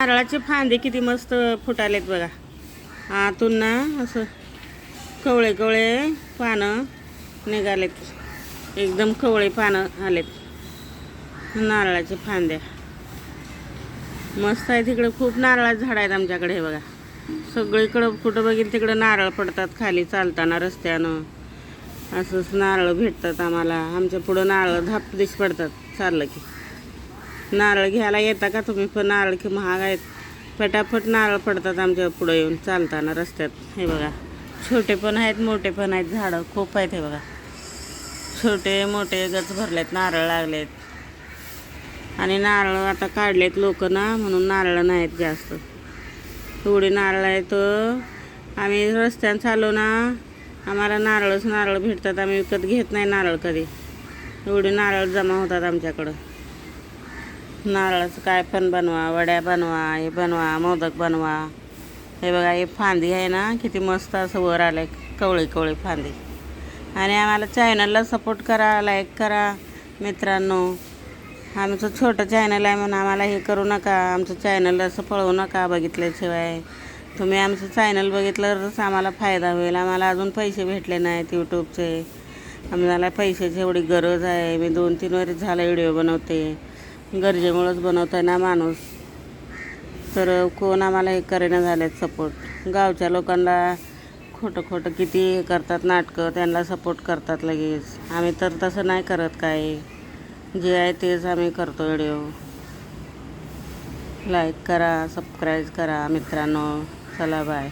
नारळाचे फांदे किती मस्त फुटालेत बघा. आतून ना असं कवळे कवळे पानं निघालेत. एकदम कवळे पानं आलेत नारळाचे फांद्या. मस्त आहे. तिकडे खूप नारळाचे झाड आहेत आमच्याकडे. हे बघा, सगळीकडं कुठं बघील तिकडं नारळ पडतात खाली चालताना रस्त्यानं. असंच नारळ भेटतात आम्हाला. आमच्या पुढं नारळ धापदिश पडतात चाललं की. नारळ घ्यायला येता का तुम्ही? पण नारळ की महाग आहेत. फटाफट नारळ पडतात आमच्या पुढं येऊन चालताना रस्त्यात. हे बघा, छोटे पण आहेत मोठे पण आहेत झाडं खूप आहेत. हे बघा, छोटे मोठे गच भरलेत, नारळ लागलेत. आणि नारळ आता काढलेत लोक ना, म्हणून नारळ नाहीत जास्त. एवढे नारळ आहेत. आम्ही रस्त्यानं चाललो ना, आम्हाला नारळच नारळ भेटतात. आम्ही विकत घेत नाही नारळ कधी. एवढे नारळ जमा होतात आमच्याकडं. नारळाचं काय पण बनवा, वड्या बनवा, हे बनवा, मोदक बनवा. हे बघा, हे फांदी आहे ना, किती मस्त असं वर आलं आहे, कवळे कवळे फांदी. आणि आम्हाला चॅनलला सपोर्ट करा, लाईक करा मित्रांनो. आमचं छोटं चॅनल आहे म्हणून आम्हाला हे करू नका. आमचं चॅनल असं पळवू नका बघितल्याशिवाय. तुम्ही आमचं चॅनल बघितलंच आम्हाला फायदा होईल. आम्हाला अजून पैसे भेटले नाहीत यूट्यूबचे. आम्हाला पैशाची एवढी गरज आहे. मी 2-3 वर्ष झालं व्हिडिओ बनवते. गरजेमुळंच बनवत आहे ना माणूस. तर कोण आम्हाला हे करेना झालेत सपोर्ट. गावच्या लोकांना खोटं खोटं किती हे करतात नाटकं, त्यांना सपोर्ट करतात लगेच. आम्ही तर तसं नाही करत. काय जे आहे तेच आम्ही करतो व्हिडिओ. लाईक करा, सबस्क्राईब करा मित्रांनो. चला बाय.